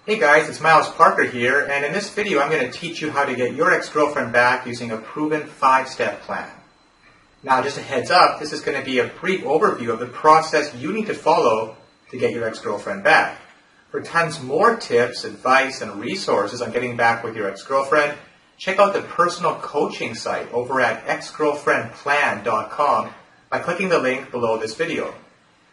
Hey guys, it's Miles Parker here, and in this video I'm going to teach you how to get your ex-girlfriend back using a proven 5-step plan. Now just a heads up, this is going to be a brief overview of the process you need to follow to get your ex-girlfriend back. For tons more tips, advice, and resources on getting back with your ex-girlfriend, check out the personal coaching site over at exgirlfriendplan.com by clicking the link below this video.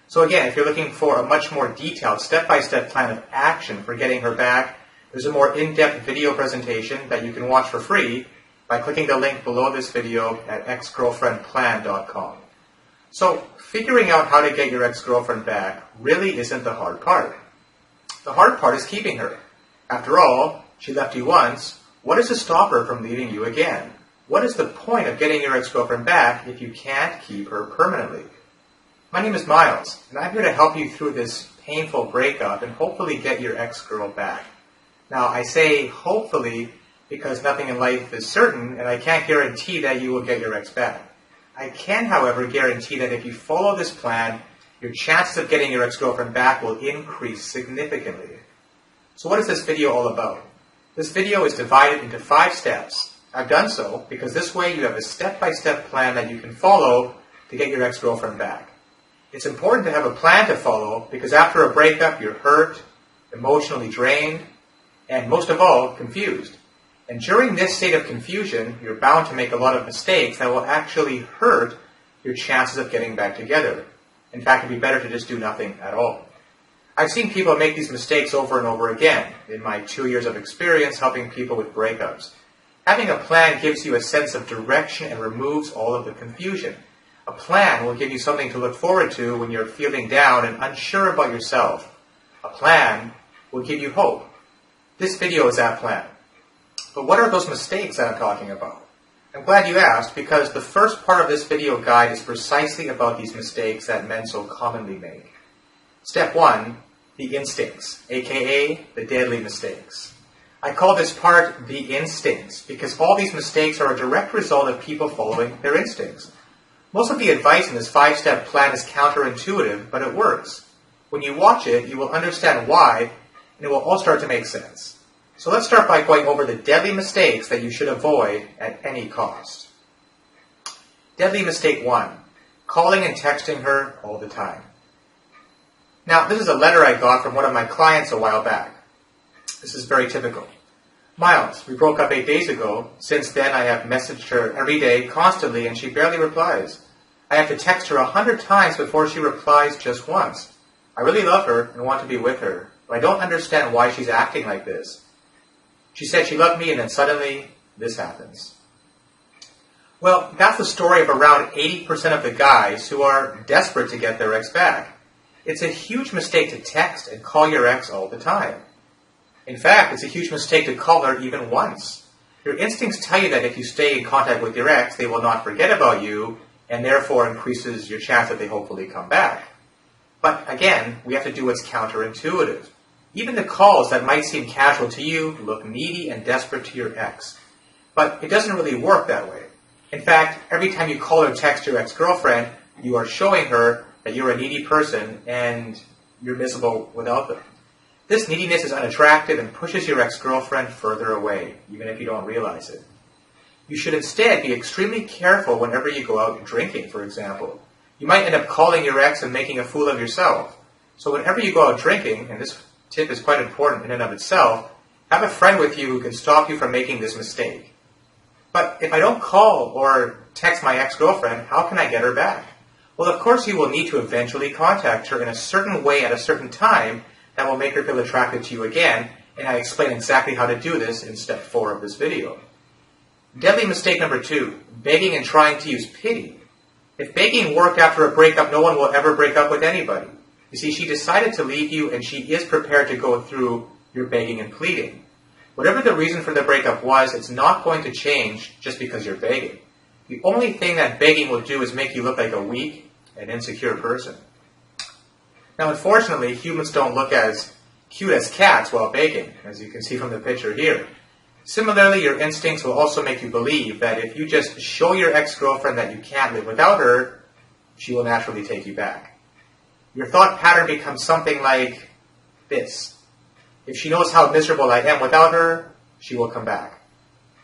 So again, if you're looking for a much more detailed step-by-step plan of action for getting her back, there's a more in-depth video presentation that you can watch for free by clicking the link below this video at exgirlfriendplan.com. So figuring out how to get your ex-girlfriend back really isn't the hard part. The hard part is keeping her. After all, she left you once. What is to stop her from leaving you again? What is the point of getting your ex-girlfriend back if you can't keep her permanently? My name is Miles, and I'm here to help you through this painful breakup and hopefully get your ex-girl back. Now, I say hopefully because nothing in life is certain, and I can't guarantee that you will get your ex back. I can, however, guarantee that if you follow this plan, your chances of getting your ex-girlfriend back will increase significantly. So what is this video all about? This video is divided into 5 steps. I've done so because this way you have a step-by-step plan that you can follow to get your ex-girlfriend back. It's important to have a plan to follow because after a breakup, you're hurt, emotionally drained, and most of all, confused. And during this state of confusion, you're bound to make a lot of mistakes that will actually hurt your chances of getting back together. In fact, it'd be better to just do nothing at all. I've seen people make these mistakes over and over again in my 2 years of experience helping people with breakups. Having a plan gives you a sense of direction and removes all of the confusion. A plan will give you something to look forward to when you're feeling down and unsure about yourself. A plan will give you hope. This video is that plan. But what are those mistakes that I'm talking about? I'm glad you asked because the first part of this video guide is precisely about these mistakes that men so commonly make. Step 1, the instincts, aka the deadly mistakes. I call this part the instincts because all these mistakes are a direct result of people following their instincts. Most of the advice in this 5-step plan is counterintuitive, but it works. When you watch it, you will understand why, and it will all start to make sense. So let's start by going over the deadly mistakes that you should avoid at any cost. Deadly mistake 1, calling and texting her all the time. Now, this is a letter I got from one of my clients a while back. This is very typical. Miles, we broke up 8 days ago. Since then, I have messaged her every day, constantly, and she barely replies. I have to text her 100 times before she replies just once. I really love her and want to be with her, but I don't understand why she's acting like this. She said she loved me, and then suddenly, this happens. Well, that's the story of around 80% of the guys who are desperate to get their ex back. It's a huge mistake to text and call your ex all the time. In fact, it's a huge mistake to call her even once. Your instincts tell you that if you stay in contact with your ex, they will not forget about you, and therefore increases your chance that they hopefully come back. But again, we have to do what's counterintuitive. Even the calls that might seem casual to you look needy and desperate to your ex. But it doesn't really work that way. In fact, every time you call or text your ex-girlfriend, you are showing her that you're a needy person and you're miserable without them. This neediness is unattractive and pushes your ex-girlfriend further away, even if you don't realize it. You should instead be extremely careful whenever you go out drinking, for example. You might end up calling your ex and making a fool of yourself. So whenever you go out drinking, and this tip is quite important in and of itself, have a friend with you who can stop you from making this mistake. But if I don't call or text my ex-girlfriend, how can I get her back? Well, of course you will need to eventually contact her in a certain way at a certain time that will make her feel attracted to you again, and I explain exactly how to do this in step 4 of this video. Deadly mistake number 2, begging and trying to use pity. If begging worked after a breakup, no one will ever break up with anybody. You see, she decided to leave you, and she is prepared to go through your begging and pleading. Whatever the reason for the breakup was, it's not going to change just because you're begging. The only thing that begging will do is make you look like a weak and insecure person. Now, unfortunately, humans don't look as cute as cats while begging, as you can see from the picture here. Similarly, your instincts will also make you believe that if you just show your ex-girlfriend that you can't live without her, she will naturally take you back. Your thought pattern becomes something like this. If she knows how miserable I am without her, she will come back.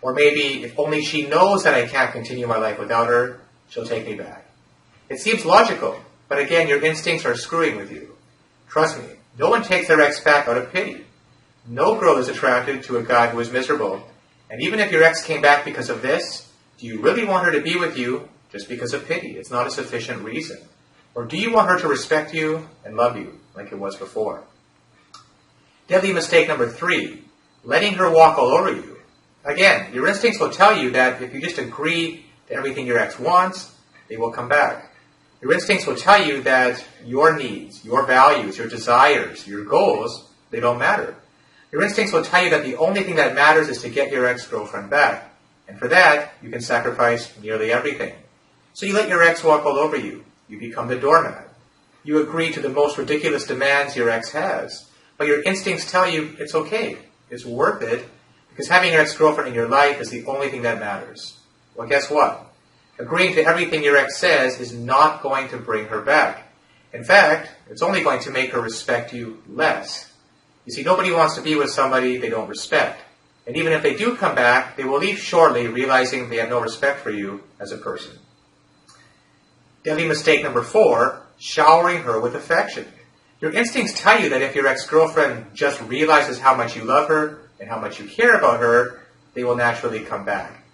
Or maybe if only she knows that I can't continue my life without her, she'll take me back. It seems logical, but again, your instincts are screwing with you. Trust me, no one takes their ex back out of pity. No girl is attracted to a guy who is miserable. And even if your ex came back because of this, do you really want her to be with you just because of pity? It's not a sufficient reason. Or do you want her to respect you and love you like it was before? Deadly mistake number 3, letting her walk all over you. Again, your instincts will tell you that if you just agree to everything your ex wants, they will come back. Your instincts will tell you that your needs, your values, your desires, your goals, they don't matter. Your instincts will tell you that the only thing that matters is to get your ex-girlfriend back. And for that, you can sacrifice nearly everything. So you let your ex walk all over you. You become the doormat. You agree to the most ridiculous demands your ex has. But your instincts tell you it's okay. It's worth it. Because having your ex-girlfriend in your life is the only thing that matters. Well, guess what? Agreeing to everything your ex says is not going to bring her back. In fact, it's only going to make her respect you less. You see, nobody wants to be with somebody they don't respect. And even if they do come back, they will leave shortly realizing they have no respect for you as a person. Deadly mistake number 4, showering her with affection. Your instincts tell you that if your ex-girlfriend just realizes how much you love her and how much you care about her, they will naturally come back.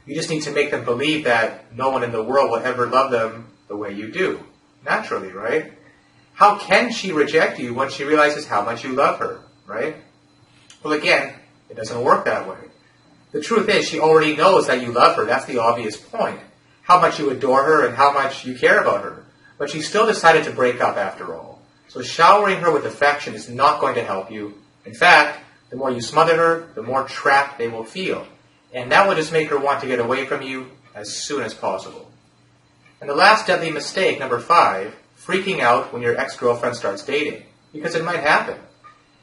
You just need to make them believe that no one in the world will ever love them the way you do. Naturally, right? How can she reject you when she realizes how much you love her, right? Well, again, it doesn't work that way. The truth is, she already knows that you love her. That's the obvious point. How much you adore her and how much you care about her. But she still decided to break up after all. So showering her with affection is not going to help you. In fact, the more you smother her, the more trapped they will feel. And that will just make her want to get away from you as soon as possible. And the last deadly mistake, number 5, freaking out when your ex-girlfriend starts dating. Because it might happen.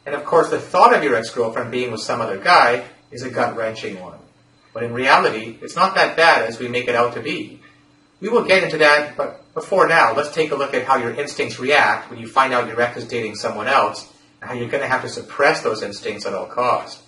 And of course, the thought of your ex-girlfriend being with some other guy is a gut-wrenching one. But in reality, it's not that bad as we make it out to be. We will get into that, but before now, let's take a look at how your instincts react when you find out your ex is dating someone else, and how you're going to have to suppress those instincts at all costs.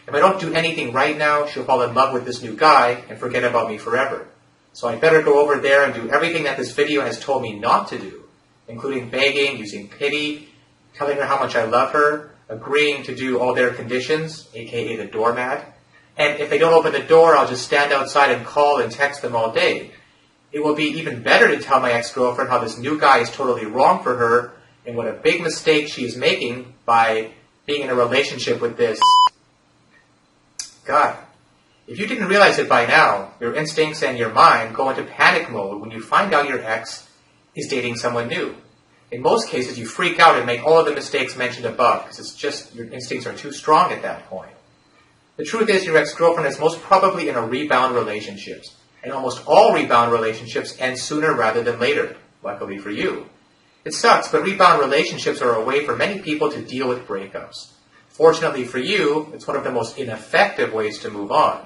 If I don't do anything right now, she'll fall in love with this new guy and forget about me forever. So I'd better go over there and do everything that this video has told me not to do, including begging, using pity, telling her how much I love her, agreeing to do all their conditions, aka the doormat. And if they don't open the door, I'll just stand outside and call and text them all day. It will be even better to tell my ex-girlfriend how this new guy is totally wrong for her and what a big mistake she is making by being in a relationship with this guy. If you didn't realize it by now, your instincts and your mind go into panic mode when you find out your ex is dating someone new. In most cases, you freak out and make all of the mistakes mentioned above because it's just your instincts are too strong at that point. The truth is your ex-girlfriend is most probably in a rebound relationship. And almost all rebound relationships end sooner rather than later, luckily for you. It sucks, but rebound relationships are a way for many people to deal with breakups. Fortunately for you, it's one of the most ineffective ways to move on.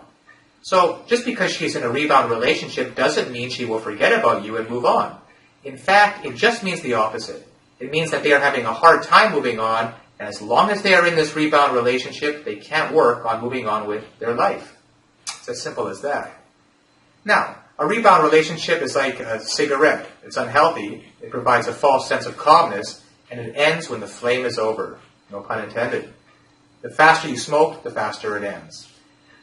So, just because she's in a rebound relationship doesn't mean she will forget about you and move on. In fact, it just means the opposite. It means that they are having a hard time moving on, and as long as they are in this rebound relationship, they can't work on moving on with their life. It's as simple as that. Now, a rebound relationship is like a cigarette. It's unhealthy, it provides a false sense of calmness, and it ends when the flame is over. No pun intended. The faster you smoke, the faster it ends.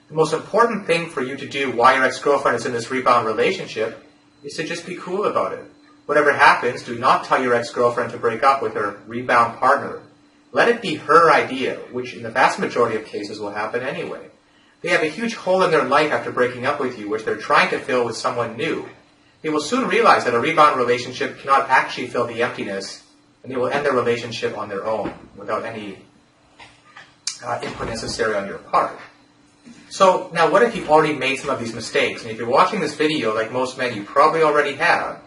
The most important thing for you to do while your ex-girlfriend is in this rebound relationship is to just be cool about it. Whatever happens, do not tell your ex-girlfriend to break up with her rebound partner. Let it be her idea, which in the vast majority of cases will happen anyway. They have a huge hole in their life after breaking up with you, which they're trying to fill with someone new. They will soon realize that a rebound relationship cannot actually fill the emptiness, and they will end their relationship on their own, without any input necessary on your part. So, now what if you've already made some of these mistakes? And if you're watching this video, like most men, you probably already have.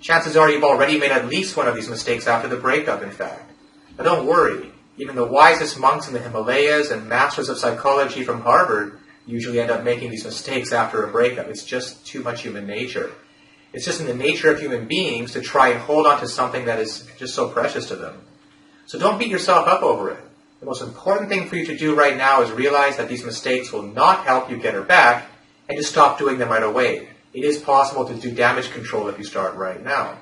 Chances are you've already made at least one of these mistakes after the breakup, in fact. But don't worry. Even the wisest monks in the Himalayas and masters of psychology from Harvard usually end up making these mistakes after a breakup. It's just too much human nature. It's just in the nature of human beings to try and hold on to something that is just so precious to them. So don't beat yourself up over it. The most important thing for you to do right now is realize that these mistakes will not help you get her back, and to stop doing them right away. It is possible to do damage control if you start right now.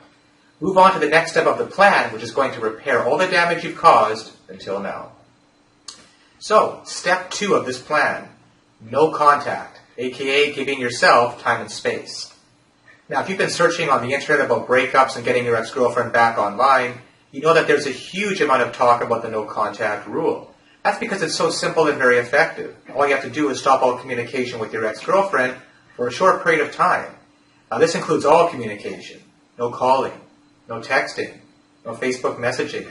Move on to the next step of the plan, which is going to repair all the damage you've caused until now. So, step 2 of this plan, no contact, aka giving yourself time and space. Now, if you've been searching on the internet about breakups and getting your ex-girlfriend back online, you know that there's a huge amount of talk about the no contact rule. That's because it's so simple and very effective. All you have to do is stop all communication with your ex-girlfriend for a short period of time. Now, this includes all communication, no calling, no texting, no Facebook messaging,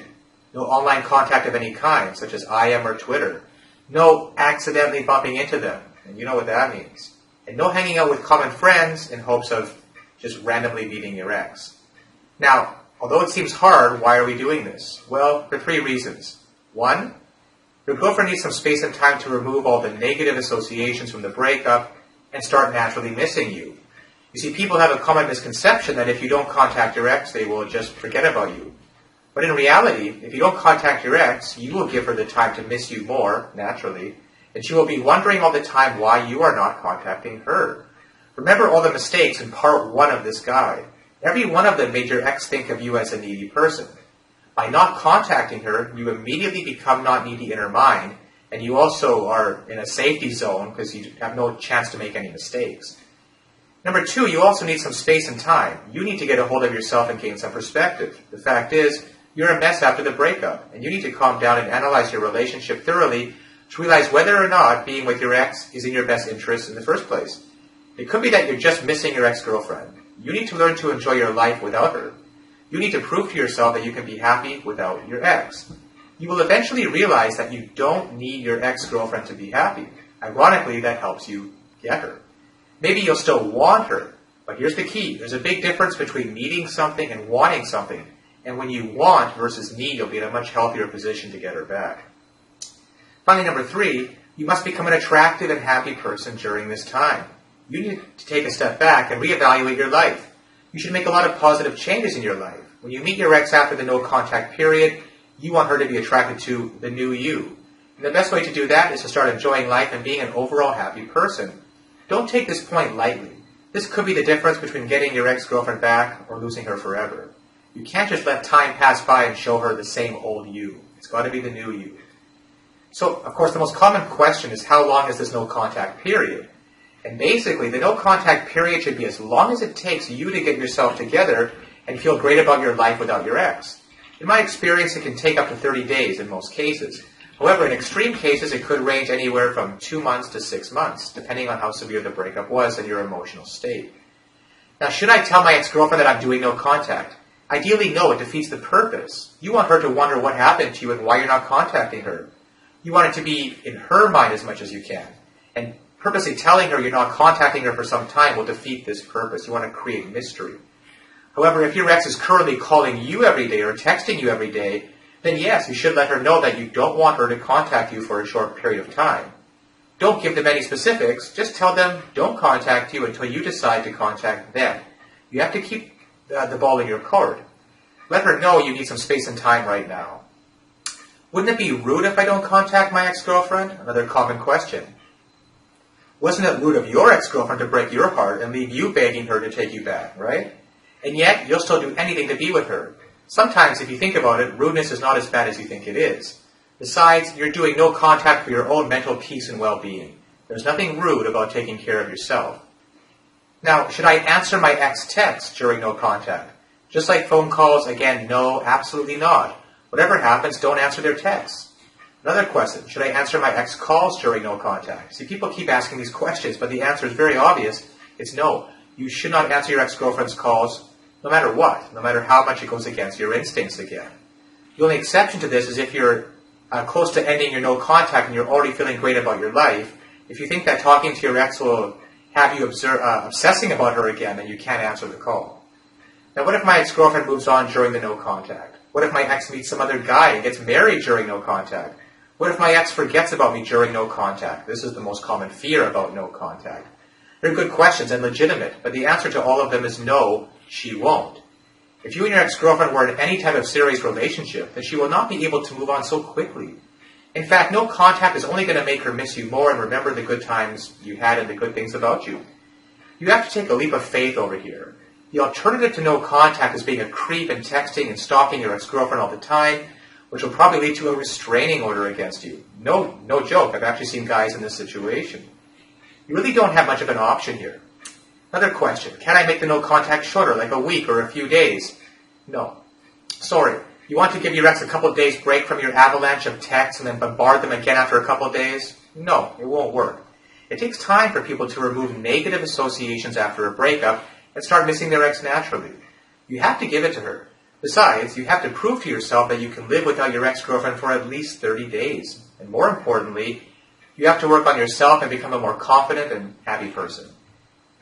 no online contact of any kind, such as IM or Twitter, no accidentally bumping into them, and you know what that means, and no hanging out with common friends in hopes of just randomly meeting your ex. Now, although it seems hard, why are we doing this? Well, for 3 reasons. 1, your girlfriend needs some space and time to remove all the negative associations from the breakup and start naturally missing you. You see, people have a common misconception that if you don't contact your ex, they will just forget about you. But in reality, if you don't contact your ex, you will give her the time to miss you more, naturally, and she will be wondering all the time why you are not contacting her. Remember all the mistakes in part 1 of this guide. Every one of them made your ex think of you as a needy person. By not contacting her, you immediately become not needy in her mind, and you also are in a safety zone because you have no chance to make any mistakes. Number 2, you also need some space and time. You need to get a hold of yourself and gain some perspective. The fact is, you're a mess after the breakup, and you need to calm down and analyze your relationship thoroughly to realize whether or not being with your ex is in your best interest in the first place. It could be that you're just missing your ex-girlfriend. You need to learn to enjoy your life without her. You need to prove to yourself that you can be happy without your ex. You will eventually realize that you don't need your ex-girlfriend to be happy. Ironically, that helps you get her. Maybe you'll still want her, but here's the key. There's a big difference between needing something and wanting something. And when you want versus need, you'll be in a much healthier position to get her back. Finally, number 3, you must become an attractive and happy person during this time. You need to take a step back and reevaluate your life. You should make a lot of positive changes in your life. When you meet your ex after the no contact period, you want her to be attracted to the new you. And the best way to do that is to start enjoying life and being an overall happy person. Don't take this point lightly. This could be the difference between getting your ex-girlfriend back or losing her forever. You can't just let time pass by and show her the same old you. It's got to be the new you. So, of course, the most common question is how long is this no contact period? And basically, the no contact period should be as long as it takes you to get yourself together and feel great about your life without your ex. In my experience, it can take up to 30 days in most cases. However, in extreme cases, it could range anywhere from 2 months to 6 months, depending on how severe the breakup was and your emotional state. Now, should I tell my ex-girlfriend that I'm doing no contact? Ideally, no, it defeats the purpose. You want her to wonder what happened to you and why you're not contacting her. You want it to be in her mind as much as you can. And purposely telling her you're not contacting her for some time will defeat this purpose. You want to create mystery. However, if your ex is currently calling you every day or texting you every day, then yes, you should let her know that you don't want her to contact you for a short period of time. Don't give them any specifics. Just tell them don't contact you until you decide to contact them. You have to keep the ball in your court. Let her know you need some space and time right now. Wouldn't it be rude if I don't contact my ex-girlfriend? Another common question. Wasn't it rude of your ex-girlfriend to break your heart and leave you begging her to take you back, right? And yet, you'll still do anything to be with her. Sometimes, if you think about it, rudeness is not as bad as you think it is. Besides, you're doing no contact for your own mental peace and well-being. There's nothing rude about taking care of yourself. Now, should I answer my ex texts during no contact? Just like phone calls, again, no, absolutely not. Whatever happens, don't answer their texts. Another question, should I answer my ex calls during no contact? See, people keep asking these questions, but the answer is very obvious. It's no. You should not answer your ex-girlfriend's calls no matter what, no matter how much it goes against your instincts again. The only exception to this is if you're close to ending your no contact and you're already feeling great about your life. If you think that talking to your ex will have you obsessing about her again, then you can't answer the call. Now, what if my ex-girlfriend moves on during the no contact? What if my ex meets some other guy and gets married during no contact? What if my ex forgets about me during no contact? This is the most common fear about no contact. They're good questions and legitimate, but the answer to all of them is no, she won't. If you and your ex-girlfriend were in any type of serious relationship, then she will not be able to move on so quickly. In fact, no contact is only going to make her miss you more and remember the good times you had and the good things about you. You have to take a leap of faith over here. The alternative to no contact is being a creep and texting and stalking your ex-girlfriend all the time, which will probably lead to a restraining order against you. No joke, I've actually seen guys in this situation. You really don't have much of an option here. Another question, can I make the no contact shorter, like a week or a few days? No. Sorry. You want to give your ex a couple of days break from your avalanche of texts and then bombard them again after a couple of days? No, it won't work. It takes time for people to remove negative associations after a breakup and start missing their ex naturally. You have to give it to her. Besides, you have to prove to yourself that you can live without your ex-girlfriend for at least 30 days. And more importantly, you have to work on yourself and become a more confident and happy person.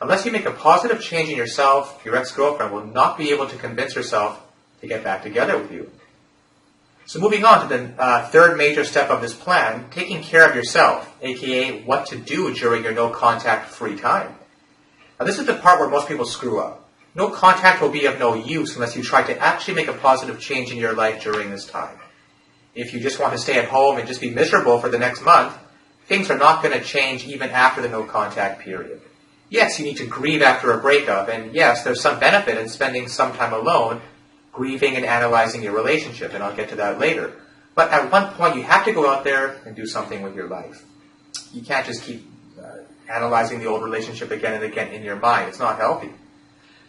Unless you make a positive change in yourself, your ex-girlfriend will not be able to convince herself to get back together with you. So moving on to the third major step of this plan, taking care of yourself, aka what to do during your no contact free time. Now this is the part where most people screw up. No contact will be of no use unless you try to actually make a positive change in your life during this time. If you just want to stay at home and just be miserable for the next month, things are not going to change even after the no contact period. Yes, you need to grieve after a breakup, and yes, there's some benefit in spending some time alone, grieving and analyzing your relationship, and I'll get to that later. But at one point, you have to go out there and do something with your life. You can't just keep analyzing the old relationship again and again in your mind. It's not healthy.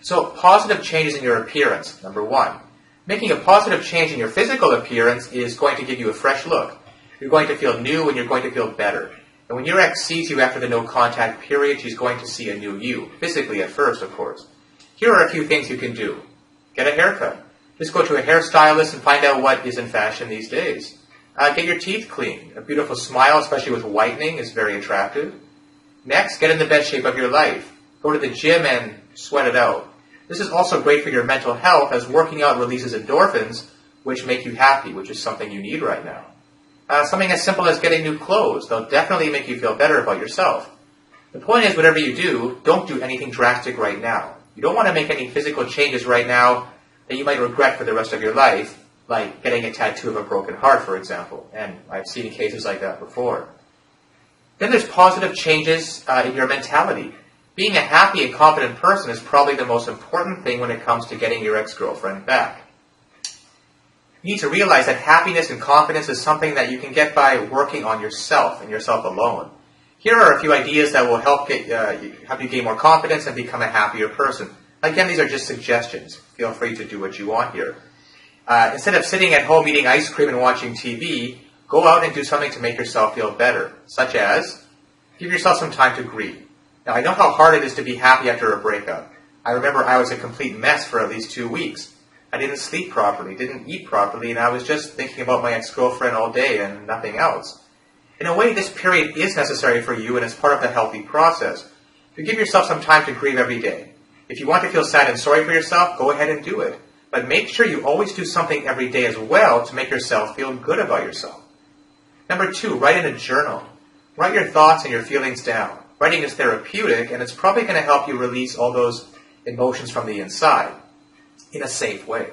So, positive changes in your appearance, number one. Making a positive change in your physical appearance is going to give you a fresh look. You're going to feel new and you're going to feel better. And when your ex sees you after the no contact period, she's going to see a new you, physically at first, of course. Here are a few things you can do. Get a haircut. Just go to a hairstylist and find out what is in fashion these days. Get your teeth cleaned. A beautiful smile, especially with whitening, is very attractive. Next, get in the best shape of your life. Go to the gym and sweat it out. This is also great for your mental health, as working out releases endorphins, which make you happy, which is something you need right now. Something as simple as getting new clothes. They'll definitely make you feel better about yourself. The point is, whatever you do, don't do anything drastic right now. You don't want to make any physical changes right now that you might regret for the rest of your life, like getting a tattoo of a broken heart, for example. And I've seen cases like that before. Then there's positive changes in your mentality. Being a happy and confident person is probably the most important thing when it comes to getting your ex-girlfriend back. You need to realize that happiness and confidence is something that you can get by working on yourself and yourself alone. Here are a few ideas that will help you gain more confidence and become a happier person. Again, these are just suggestions. Feel free to do what you want here. Instead of sitting at home eating ice cream and watching TV, go out and do something to make yourself feel better, such as give yourself some time to grieve. Now, I know how hard it is to be happy after a breakup. I remember I was a complete mess for at least 2 weeks. I didn't sleep properly, didn't eat properly, and I was just thinking about my ex-girlfriend all day and nothing else. In a way, this period is necessary for you and is part of the healthy process. You give yourself some time to grieve every day. If you want to feel sad and sorry for yourself, go ahead and do it. But make sure you always do something every day as well to make yourself feel good about yourself. Number 2, write in a journal. Write your thoughts and your feelings down. Writing is therapeutic, and it's probably going to help you release all those emotions from the inside in a safe way.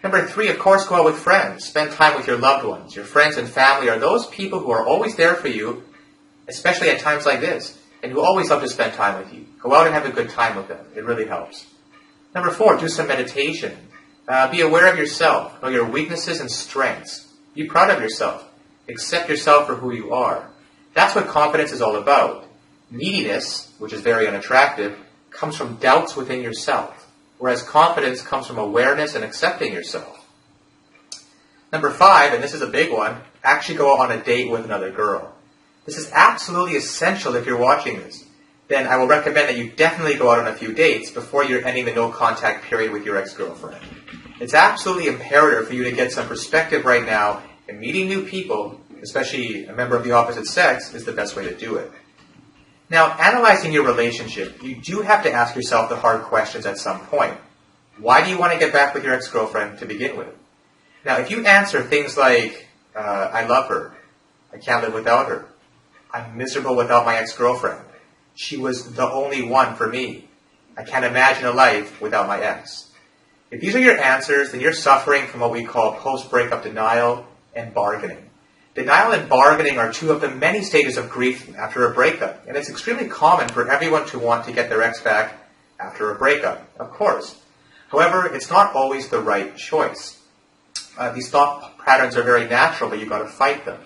Number 3, of course, go out with friends. Spend time with your loved ones. Your friends and family are those people who are always there for you, especially at times like this, and who always love to spend time with you. Go out and have a good time with them. It really helps. Number 4, do some meditation. Be aware of yourself. Know your weaknesses and strengths. Be proud of yourself. Accept yourself for who you are. That's what confidence is all about. Neediness, which is very unattractive, comes from doubts within yourself, whereas confidence comes from awareness and accepting yourself. Number 5, and this is a big one, actually go on a date with another girl. This is absolutely essential if you're watching this. Then I will recommend that you definitely go out on a few dates before you're ending the no-contact period with your ex-girlfriend. It's absolutely imperative for you to get some perspective right now, and meeting new people, especially a member of the opposite sex, is the best way to do it. Now, analyzing your relationship, you do have to ask yourself the hard questions at some point. Why do you want to get back with your ex-girlfriend to begin with? Now, if you answer things like, I love her, I can't live without her, I'm miserable without my ex-girlfriend, she was the only one for me, I can't imagine a life without my ex. If these are your answers, then you're suffering from what we call post-breakup denial and bargaining. Denial and bargaining are two of the many stages of grief after a breakup, and it's extremely common for everyone to want to get their ex back after a breakup, of course. However, it's not always the right choice. These thought patterns are very natural, but you've got to fight them.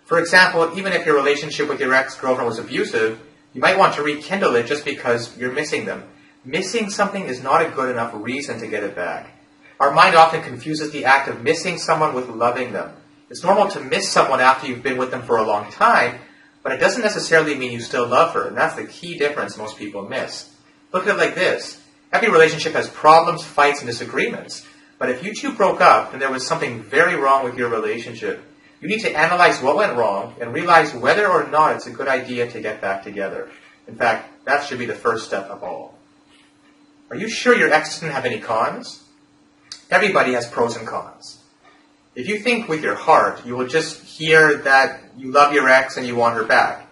For example, even if your relationship with your ex-girlfriend was abusive, you might want to rekindle it just because you're missing them. Missing something is not a good enough reason to get it back. Our mind often confuses the act of missing someone with loving them. It's normal to miss someone after you've been with them for a long time, but it doesn't necessarily mean you still love her, and that's the key difference most people miss. Look at it like this. Every relationship has problems, fights, and disagreements. But if you two broke up and there was something very wrong with your relationship, you need to analyze what went wrong and realize whether or not it's a good idea to get back together. In fact, that should be the first step of all. Are you sure your ex doesn't have any cons? Everybody has pros and cons. If you think with your heart, you will just hear that you love your ex and you want her back.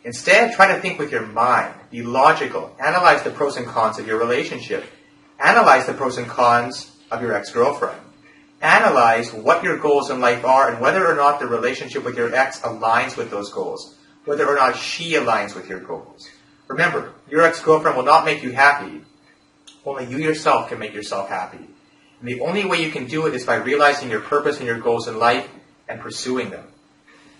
Instead, try to think with your mind. Be logical. Analyze the pros and cons of your relationship. Analyze the pros and cons of your ex-girlfriend. Analyze what your goals in life are and whether or not the relationship with your ex aligns with those goals. Whether or not she aligns with your goals. Remember, your ex-girlfriend will not make you happy. Only you yourself can make yourself happy. And the only way you can do it is by realizing your purpose and your goals in life and pursuing them.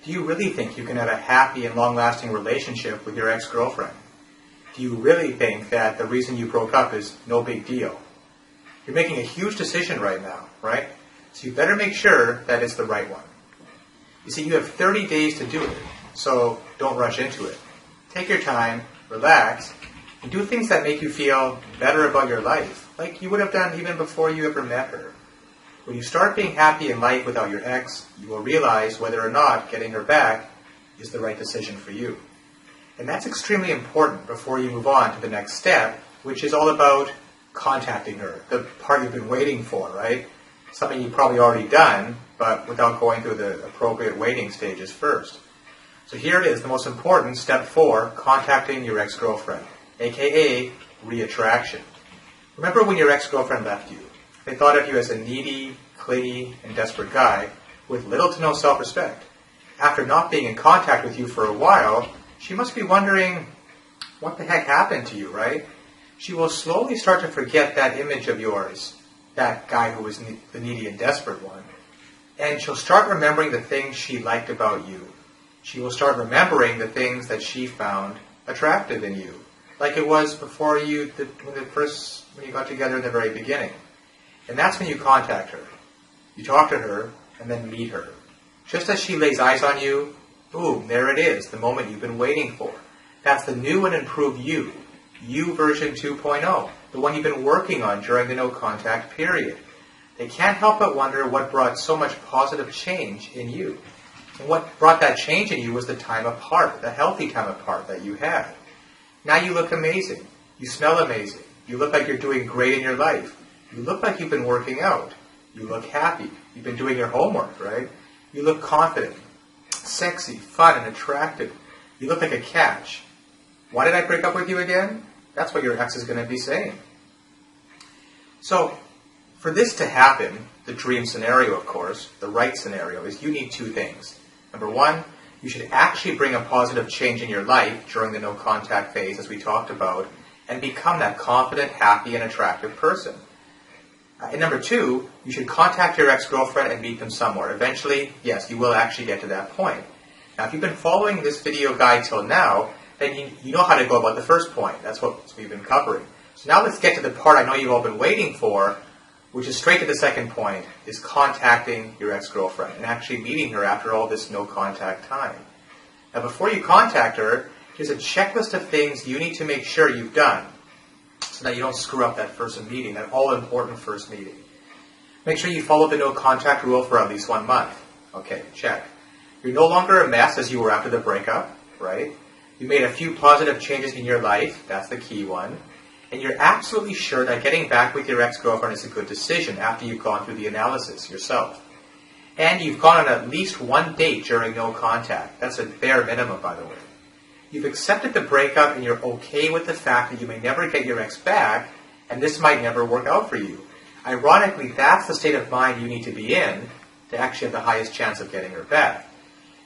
Do you really think you can have a happy and long-lasting relationship with your ex-girlfriend? Do you really think that the reason you broke up is no big deal? You're making a huge decision right now, right? So you better make sure that it's the right one. You see, you have 30 days to do it, so don't rush into it. Take your time, relax, and do things that make you feel better about your life, like you would have done even before you ever met her. When you start being happy in life without your ex, you will realize whether or not getting her back is the right decision for you. And that's extremely important before you move on to the next step, which is all about contacting her, the part you've been waiting for, right? Something you've probably already done, but without going through the appropriate waiting stages first. So here it is, the most important, step 4, contacting your ex-girlfriend, aka reattraction. Remember when your ex-girlfriend left you? They thought of you as a needy, clingy, and desperate guy with little to no self-respect. After not being in contact with you for a while, she must be wondering, what the heck happened to you, right? She will slowly start to forget that image of yours, that guy who was the needy and desperate one. And she'll start remembering the things she liked about you. She will start remembering the things that she found attractive in you, like it was before when you got together in the very beginning. And that's when you contact her. You talk to her, and then meet her. Just as she lays eyes on you, boom, there it is, the moment you've been waiting for. That's the new and improved you version 2.0, the one you've been working on during the no-contact period. They can't help but wonder what brought so much positive change in you. And what brought that change in you was the time apart, the healthy time apart that you had. Now you look amazing. You smell amazing. You look like you're doing great in your life. You look like you've been working out. You look happy. You've been doing your homework, right? You look confident, sexy, fun, and attractive. You look like a catch. Why did I break up with you again? That's what your ex is going to be saying. So, for this to happen, the dream scenario, of course, the right scenario, is you need 2 things. Number 1, you should actually bring a positive change in your life during the no-contact phase, as we talked about, and become that confident, happy, and attractive person. And number 2, you should contact your ex-girlfriend and meet them somewhere. Eventually, yes, you will actually get to that point. Now, if you've been following this video guide till now, then you know how to go about the first point. That's what we've been covering. So now let's get to the part I know you've all been waiting for, which is straight to the second point, is contacting your ex-girlfriend and actually meeting her after all this no-contact time. Now, before you contact her, here's a checklist of things you need to make sure you've done so that you don't screw up that first meeting, that all-important first meeting. Make sure you follow the no-contact rule for at least 1 month. Okay, check. You're no longer a mess as you were after the breakup, right? You made a few positive changes in your life, that's the key one. And you're absolutely sure that getting back with your ex-girlfriend is a good decision after you've gone through the analysis yourself. And you've gone on at least 1 date during no contact. That's a bare minimum, by the way. You've accepted the breakup and you're okay with the fact that you may never get your ex back, and this might never work out for you. Ironically, that's the state of mind you need to be in to actually have the highest chance of getting her back.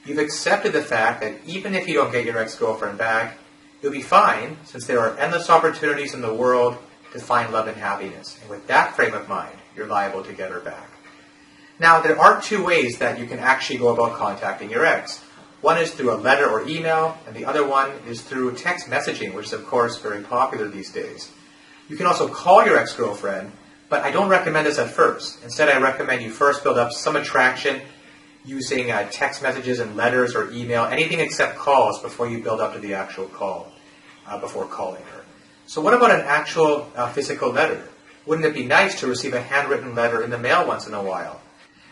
You've accepted the fact that even if you don't get your ex-girlfriend back, you'll be fine, since there are endless opportunities in the world to find love and happiness. And with that frame of mind, you're liable to get her back. Now, there are two ways that you can actually go about contacting your ex. One is through a letter or email, and the other one is through text messaging, which is, of course, very popular these days. You can also call your ex-girlfriend, but I don't recommend this at first. Instead, I recommend you first build up some attraction using text messages and letters or email, anything except calls before you build up to the actual call, before calling her. So what about an actual physical letter? Wouldn't it be nice to receive a handwritten letter in the mail once in a while?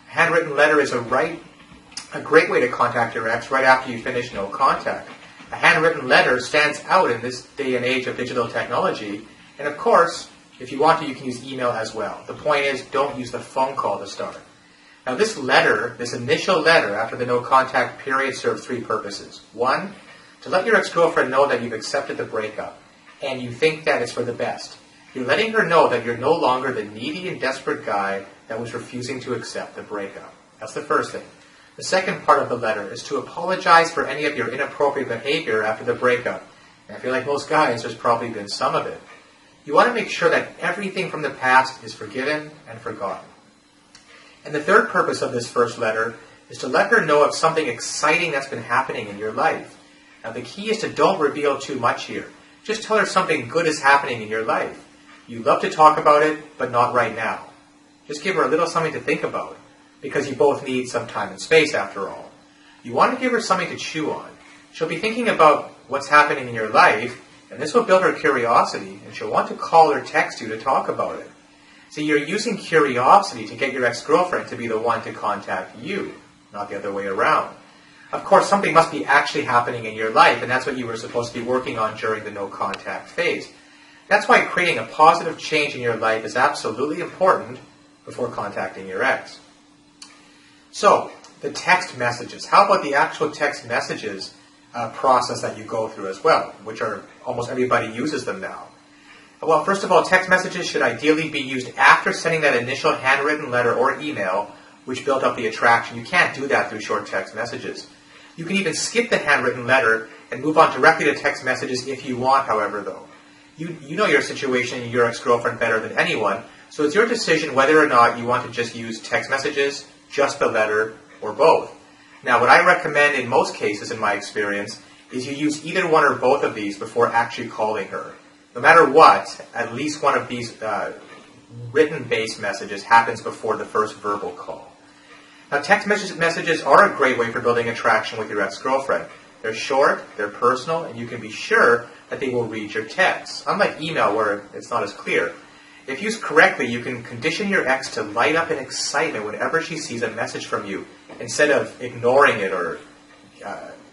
A handwritten letter is a great way to contact your ex right after you finish no contact. A handwritten letter stands out in this day and age of digital technology, and of course, if you want to, you can use email as well. The point is, don't use the phone call to start. Now this letter, this initial letter after the no contact period, serves three purposes. One, to let your ex-girlfriend know that you've accepted the breakup and you think that it's for the best. You're letting her know that you're no longer the needy and desperate guy that was refusing to accept the breakup. That's the first thing. The second part of the letter is to apologize for any of your inappropriate behavior after the breakup. And I feel like most guys, there's probably been some of it. You want to make sure that everything from the past is forgiven and forgotten. And the third purpose of this first letter is to let her know of something exciting that's been happening in your life. Now the key is to don't reveal too much here. Just tell her something good is happening in your life. You love to talk about it, but not right now. Just give her a little something to think about, because you both need some time and space after all. You want to give her something to chew on. She'll be thinking about what's happening in your life, and this will build her curiosity, and she'll want to call or text you to talk about it. See, you're using curiosity to get your ex-girlfriend to be the one to contact you, not the other way around. Of course, something must be actually happening in your life, and that's what you were supposed to be working on during the no-contact phase. That's why creating a positive change in your life is absolutely important before contacting your ex. So, the text messages. How about the actual text messages process that you go through as well, which are almost everybody uses them now? Well, first of all, text messages should ideally be used after sending that initial handwritten letter or email, which built up the attraction. You can't do that through short text messages. You can even skip the handwritten letter and move on directly to text messages if you want, however, though. You know your situation and your ex-girlfriend better than anyone, so it's your decision whether or not you want to just use text messages, just the letter, or both. Now, what I recommend in most cases, in my experience, is you use either one or both of these before actually calling her. No matter what, at least one of these written-based messages happens before the first verbal call. Now, text messages are a great way for building attraction with your ex-girlfriend. They're short, they're personal, and you can be sure that they will read your texts. Unlike email, where it's not as clear. If used correctly, you can condition your ex to light up in excitement whenever she sees a message from you, instead of ignoring it or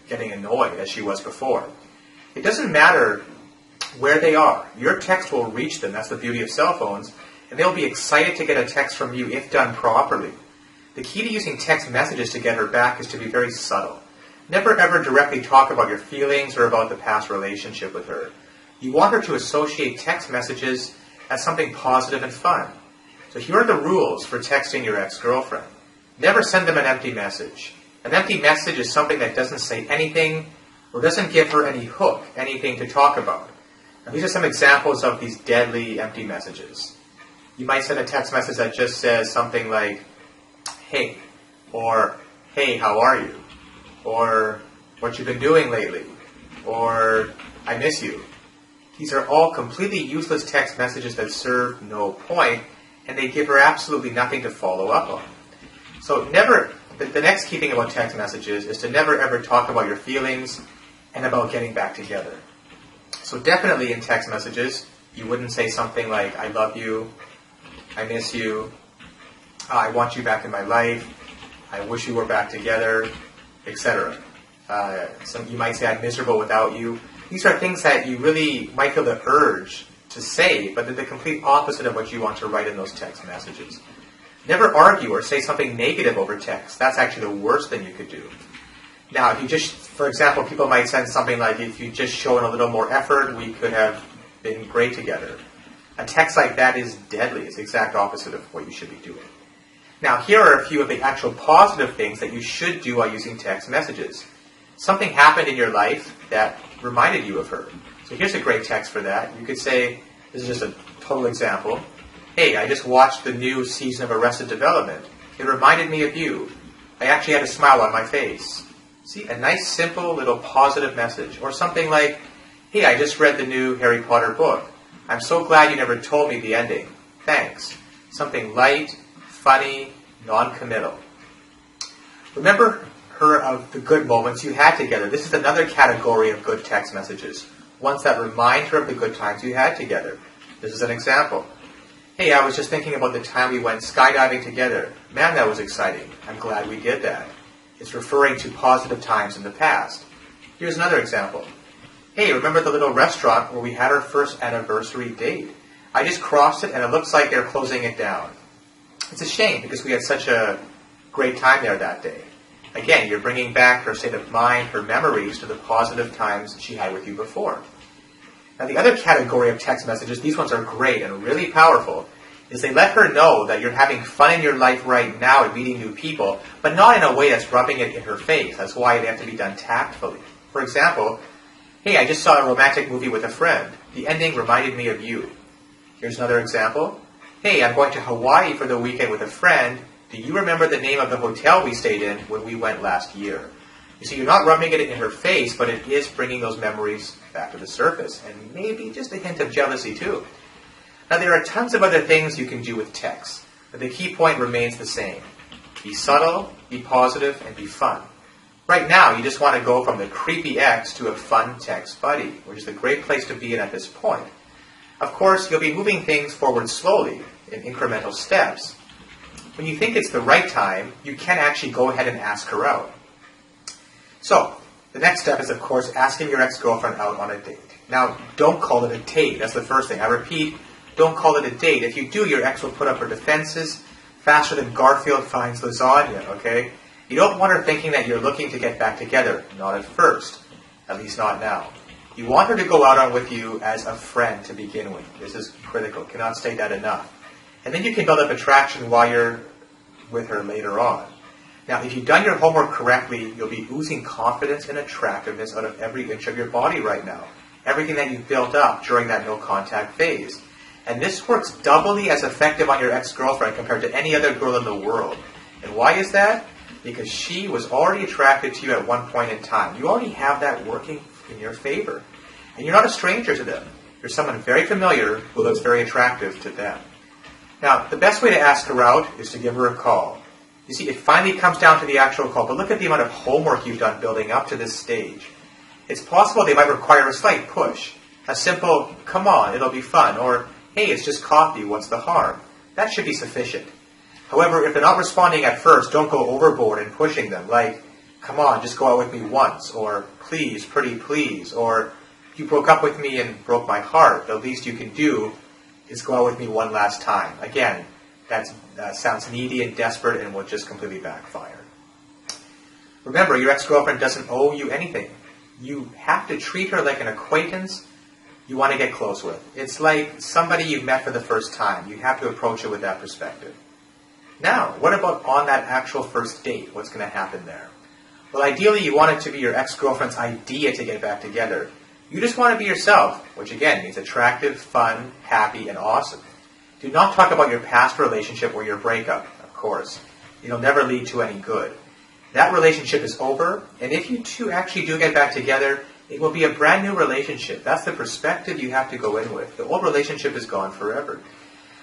getting annoyed as she was before. It doesn't matter where they are. Your text will reach them. That's the beauty of cell phones. And they'll be excited to get a text from you if done properly. The key to using text messages to get her back is to be very subtle. Never ever directly talk about your feelings or about the past relationship with her. You want her to associate text messages as something positive and fun. So here are the rules for texting your ex-girlfriend. Never send them an empty message. An empty message is something that doesn't say anything or doesn't give her any hook, anything to talk about. Now, these are some examples of these deadly empty messages. You might send a text message that just says something like, hey, or hey, how are you? Or what you've been doing lately? Or I miss you. These are all completely useless text messages that serve no point, and they give her absolutely nothing to follow up on. So the next key thing about text messages is to never ever talk about your feelings and about getting back together. So definitely in text messages, you wouldn't say something like, I love you, I miss you, I want you back in my life, I wish you were back together, etc. You might say, I'm miserable without you. These are things that you really might feel the urge to say, but they're the complete opposite of what you want to write in those text messages. Never argue or say something negative over text. That's actually the worst thing you could do. Now, if you just, for example, people might send something like, if you just shown a little more effort, we could have been great together. A text like that is deadly. It's the exact opposite of what you should be doing. Now, here are a few of the actual positive things that you should do while using text messages. Something happened in your life that reminded you of her. So here's a great text for that. You could say, this is just a total example. Hey, I just watched the new season of Arrested Development. It reminded me of you. I actually had a smile on my face. See, a nice, simple, little positive message. Or something like, hey, I just read the new Harry Potter book. I'm so glad you never told me the ending. Thanks. Something light, funny, non-committal. Remember her of the good moments you had together. This is another category of good text messages. Ones that remind her of the good times you had together. This is an example. Hey, I was just thinking about the time we went skydiving together. Man, that was exciting. I'm glad we did that. It's referring to positive times in the past. Here's another example. Hey, remember the little restaurant where we had our first anniversary date? I just crossed it and it looks like they're closing it down. It's a shame because we had such a great time there that day. Again, you're bringing back her state of mind, her memories to the positive times she had with you before. Now, the other category of text messages, these ones are great and really powerful, is they let her know that you're having fun in your life right now and meeting new people, but not in a way that's rubbing it in her face. That's why they have to be done tactfully. For example, hey, I just saw a romantic movie with a friend. The ending reminded me of you. Here's another example. Hey, I'm going to Hawaii for the weekend with a friend. Do you remember the name of the hotel we stayed in when we went last year? You see, you're not rubbing it in her face, but it is bringing those memories back to the surface, and maybe just a hint of jealousy too. Now, there are tons of other things you can do with text, but the key point remains the same. Be subtle, be positive, and be fun. Right now, you just want to go from the creepy ex to a fun text buddy, which is a great place to be in at this point. Of course, you'll be moving things forward slowly, in incremental steps. When you think it's the right time, you can actually go ahead and ask her out. So, the next step is, of course, asking your ex-girlfriend out on a date. Now, don't call it a date. That's the first thing. I repeat, don't call it a date. If you do, your ex will put up her defenses faster than Garfield finds lasagna, okay? You don't want her thinking that you're looking to get back together. Not at first. At least not now. You want her to go out on with you as a friend to begin with. This is critical. Cannot state that enough. And then you can build up attraction while you're with her later on. Now, if you've done your homework correctly, you'll be oozing confidence and attractiveness out of every inch of your body right now. Everything that you've built up during that no-contact phase. And this works doubly as effective on your ex-girlfriend compared to any other girl in the world. And why is that? Because she was already attracted to you at one point in time. You already have that working in your favor. And you're not a stranger to them. You're someone very familiar who looks very attractive to them. Now, the best way to ask her out is to give her a call. You see, it finally comes down to the actual call, but look at the amount of homework you've done building up to this stage. It's possible they might require a slight push. A simple, come on, it'll be fun, or, hey, it's just coffee, what's the harm? That should be sufficient. However, if they're not responding at first, don't go overboard in pushing them, like, come on, just go out with me once, or please, pretty please, or you broke up with me and broke my heart. The least you can do is go out with me one last time. Again, that sounds needy and desperate and will just completely backfire. Remember, your ex-girlfriend doesn't owe you anything. You have to treat her like an acquaintance you want to get close with. It's like somebody you've met for the first time. You have to approach it with that perspective. Now, what about on that actual first date? What's going to happen there? Well, ideally, you want it to be your ex-girlfriend's idea to get back together. You just want to be yourself, which again means attractive, fun, happy, and awesome. Do not talk about your past relationship or your breakup, of course. It'll never lead to any good. That relationship is over, and if you two actually do get back together, it will be a brand new relationship. That's the perspective you have to go in with. The old relationship is gone forever.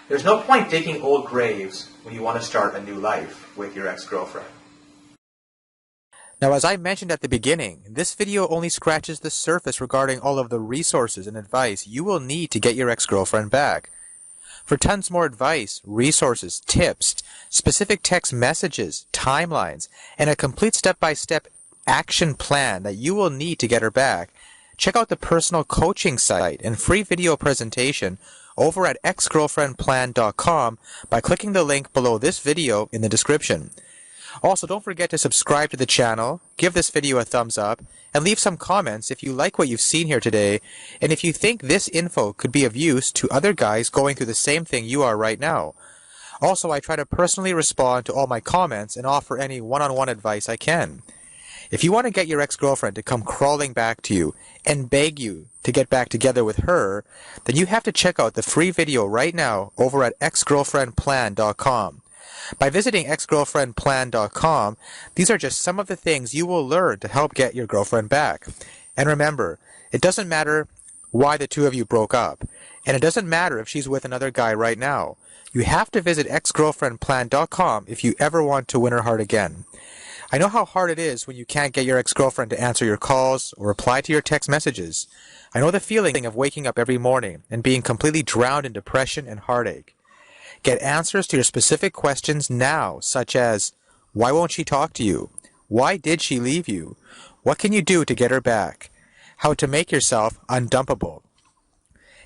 There's no point digging old graves when you want to start a new life with your ex-girlfriend. Now, as I mentioned at the beginning, this video only scratches the surface regarding all of the resources and advice you will need to get your ex-girlfriend back. For tons more advice, resources, tips, specific text messages, timelines, and a complete step-by-step action plan that you will need to get her back, check out the personal coaching site and free video presentation over at exgirlfriendplan.com by clicking the link below this video in the description. Also, don't forget to subscribe to the channel, give this video a thumbs up, and leave some comments if you like what you've seen here today, and if you think this info could be of use to other guys going through the same thing you are right now. Also, I try to personally respond to all my comments and offer any one-on-one advice I can. If you want to get your ex-girlfriend to come crawling back to you and beg you to get back together with her, then you have to check out the free video right now over at exgirlfriendplan.com. By visiting exgirlfriendplan.com, these are just some of the things you will learn to help get your girlfriend back. And remember, it doesn't matter why the two of you broke up, and it doesn't matter if she's with another guy right now. You have to visit exgirlfriendplan.com if you ever want to win her heart again. I know how hard it is when you can't get your ex-girlfriend to answer your calls or reply to your text messages. I know the feeling of waking up every morning and being completely drowned in depression and heartache. Get answers to your specific questions now, such as, why won't she talk to you? Why did she leave you? What can you do to get her back? How to make yourself undumpable.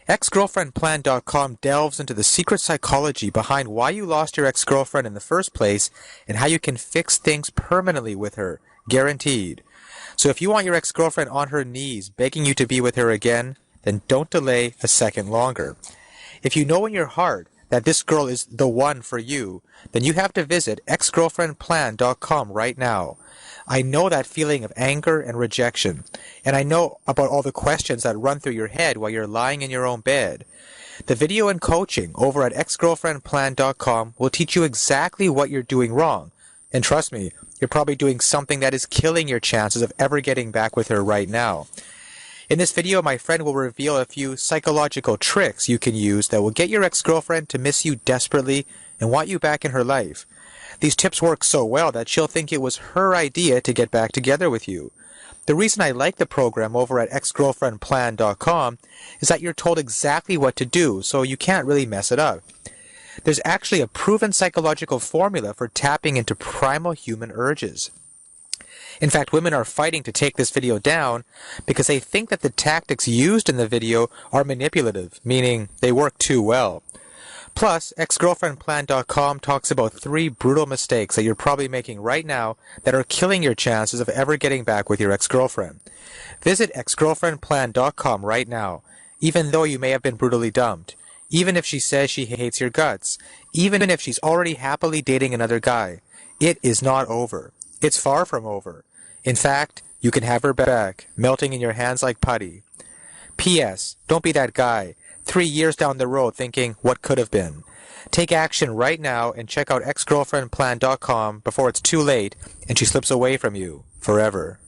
Exgirlfriendplan.com delves into the secret psychology behind why you lost your ex-girlfriend in the first place and how you can fix things permanently with her, guaranteed. So if you want your ex-girlfriend on her knees begging you to be with her again, then don't delay a second longer. If you know in your heart that this girl is the one for you, then you have to visit exgirlfriendplan.com right now. I know that feeling of anger and rejection, and I know about all the questions that run through your head while you're lying in your own bed. The video and coaching over at exgirlfriendplan.com will teach you exactly what you're doing wrong. And trust me, you're probably doing something that is killing your chances of ever getting back with her right now. In this video, my friend will reveal a few psychological tricks you can use that will get your ex-girlfriend to miss you desperately and want you back in her life. These tips work so well that she'll think it was her idea to get back together with you. The reason I like the program over at exgirlfriendplan.com is that you're told exactly what to do, so you can't really mess it up. There's actually a proven psychological formula for tapping into primal human urges. In fact, women are fighting to take this video down because they think that the tactics used in the video are manipulative, meaning they work too well. Plus, exgirlfriendplan.com talks about 3 brutal mistakes that you're probably making right now that are killing your chances of ever getting back with your ex-girlfriend. Visit exgirlfriendplan.com right now, even though you may have been brutally dumped, even if she says she hates your guts, even if she's already happily dating another guy. It is not over. It's far from over. In fact, you can have her back, melting in your hands like putty. P.S. Don't be that guy 3 years down the road thinking, what could have been? Take action right now and check out exgirlfriendplan.com before it's too late and she slips away from you forever.